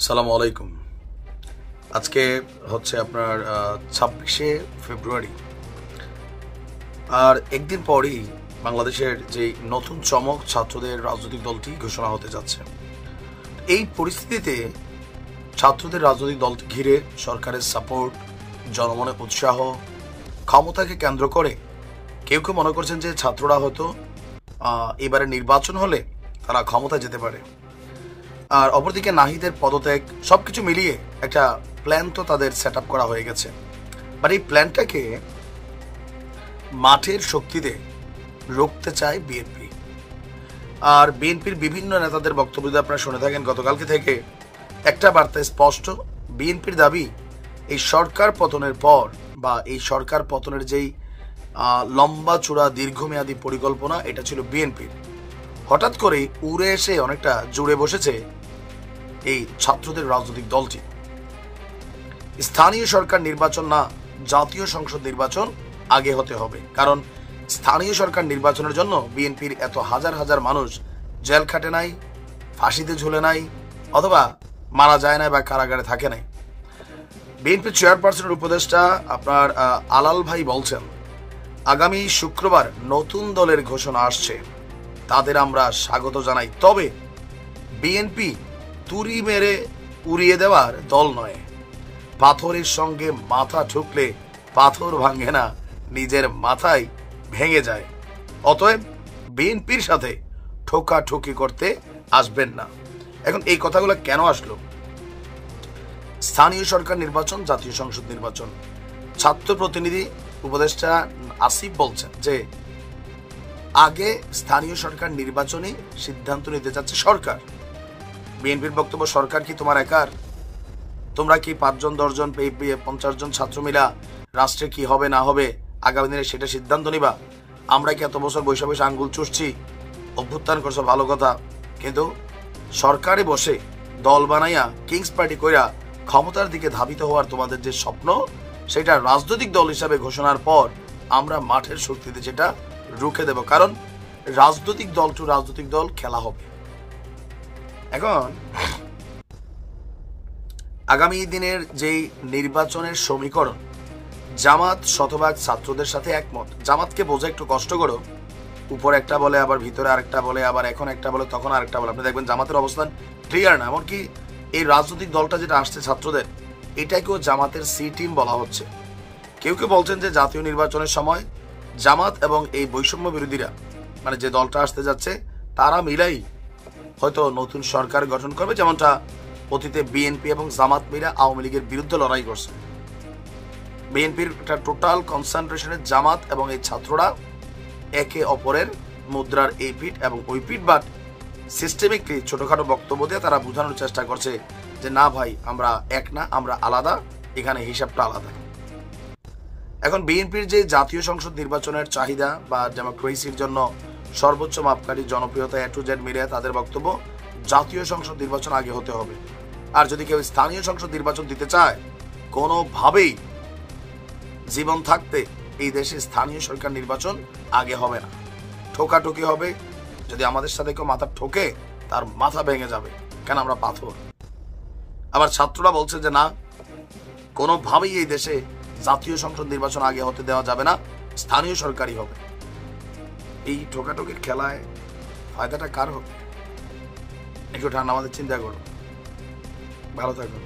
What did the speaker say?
সালামু আলাইকুম। আজকে হচ্ছে আপনার 26শে ফেব্রুয়ারি। আর একদিন পরেই বাংলাদেশের যে নতুন চমক ছাত্রদের রাজনৈতিক দলটি ঘোষণা হতে যাচ্ছে। এই পরিস্থিতিতে ছাত্রদের রাজনৈতিক দলটি ঘিরে সরকারের সাপোর্ট, জনমনের উৎসাহ, ক্ষমতাকে কেন্দ্র করে কেউ কেউ মনে করছেন যে ছাত্ররা হয়তো এবারে নির্বাচন হলে তারা ক্ষমতায় যেতে পারে। আর অপরদিকে নাহিদের পদত্যাগ, সবকিছু মিলিয়ে একটা প্ল্যান তো তাদের সেট আপ করা হয়ে গেছে। বাট এই প্ল্যানটাকে মাঠের শক্তিতে রুখতে চায় বিএনপি। আর বিএনপির বিভিন্ন নেতাদের বক্তব্য যদি আপনারা শুনে থাকেন গতকালকে থেকে, একটা বার্তা স্পষ্ট। বিএনপির দাবি, এই সরকার পতনের পর বা এই সরকার পতনের যেই লম্বা চূড়া দীর্ঘমেয়াদী পরিকল্পনা, এটা ছিল বিএনপির। হঠাৎ করেই উড়ে এসে অনেকটা জুড়ে বসেছে এই ছাত্রদের রাজনৈতিক দলটি। স্থানীয় সরকার নির্বাচন না, জাতীয় সংসদ নির্বাচন আগে হতে হবে। কারণ স্থানীয় সরকার নির্বাচনের জন্য বিএনপির এত হাজার হাজার মানুষ জেল খাটে নাই, ফাঁসিতে ঝুলে নাই, অথবা মারা যায় না বা কারাগারে থাকে নাই। বিএনপির চেয়ারপারসনের উপদেষ্টা আপনার আলাল ভাই বলছেন, আগামী শুক্রবার নতুন দলের ঘোষণা আসছে, তাদের আমরা স্বাগত জানাই। তবে বিএনপি তুড়ি মেরে উড়িয়ে দেওয়ার দল নয়। পাথরের সঙ্গে মাথা ঠুকলে পাথর ভাঙে না, নিজের মাথায় ভেঙে যায়। অতএব বিএনপির সাথে ঠোকাঠুকি করতে আসবেন না। এখন এই কথাগুলো কেন আসলো? স্থানীয় সরকার নির্বাচন, জাতীয় সংসদ নির্বাচন, ছাত্র প্রতিনিধি উপদেষ্টা আসিফ বলছেন যে আগে স্থানীয় সরকার নির্বাচনে সিদ্ধান্ত নিতে যাচ্ছে সরকার। বিএনপির বক্তব্য, সরকার কি তোমার একার? তোমরা কি 5 জন 10 জন 50 জন ছাত্র মিলা রাষ্ট্রে কি হবে না হবে আগামী দিনে সেটা সিদ্ধান্ত নিবা? আমরা কি এত বছর বৈশা বৈশা আঙ্গুল চুষছি? অভ্যুত্থান করছো ভালো কথা, কিন্তু সরকারে বসে দল বানাইয়া কিংস পার্টি কইরা ক্ষমতার দিকে ধাবিত হওয়ার তোমাদের যে স্বপ্ন, সেটা রাজনৈতিক দল হিসাবে ঘোষণার পর আমরা মাঠের শক্তিতে যেটা রুখে দেব। কারণ রাজনৈতিক দল টু রাজনৈতিক দল খেলা হবে। এখন আগামী দিনের যেই নির্বাচনের সমীকরণ, জামাত শতভাগ ছাত্রদের সাথে একমত। জামাতকে বোঝা একটু কষ্ট করো, উপর একটা বলে আবার ভিতরে আরেকটা বলে, আবার এখন একটা বলে তখন আরেকটা বলে। আপনি দেখবেন জামাতের অবস্থান ক্লিয়ার না। এমনকি এই রাজনৈতিক দলটা যেটা আসছে ছাত্রদের, এটাকেও জামাতের সি টিম বলা হচ্ছে। কেউ কেউ বলছেন যে জাতীয় নির্বাচনের সময় জামাত এবং এই বৈষম্য বিরোধীরা, মানে যে দলটা আসতে যাচ্ছে, তারা মিলাই হয়তো নতুন সরকার গঠন করবে, যেমনটা অতীতে বিএনপি এবং জামাত মিলা আওয়ামী লীগের বিরুদ্ধে লড়াই করছে। বিএনপির একটা টোটাল কনসেন্ট্রেশনের জামাত এবং এই ছাত্ররা একে অপরের মুদ্রার এই পিঠ এবং ওই পিঠ, বাট সিস্টেমিকলি ছোটখাটো বক্তব্য দিয়ে তারা বোঝানোর চেষ্টা করছে যে না ভাই, আমরা এক না, আমরা আলাদা, এখানে হিসাবটা আলাদা। এখন বিএনপির যে জাতীয় সংসদ নির্বাচনের চাহিদা বা ডেমোক্রেসির জন্য সর্বোচ্চ মাপকাঠি জনপ্রিয়তা A to Z মিলিয়ে তাদের বক্তব্য, জাতীয় সংসদ নির্বাচন আগে হতে হবে। আর যদি কেউ স্থানীয় সংসদ নির্বাচন দিতে চায়, কোনোভাবেই জীবন থাকতে এই দেশে স্থানীয় সরকার নির্বাচন আগে হবে না। ঠোকাঠুকি হবে। যদি আমাদের সাথে কেউ মাথা ঠোকে, তার মাথা ভেঙে যাবে, কেন আমরা পাথর। আবার ছাত্ররা বলছে যে না, কোনোভাবেই এই দেশে জাতীয় সংসদ নির্বাচন আগে হতে দেওয়া যাবে না, স্থানীয় সরকারই হবে। এই ঠোকাঠুকির খেলায় ফায়দাটা কার হবে? একটু ঠান্ডা আমাদের চিন্তা করো। ভালো থাকুন।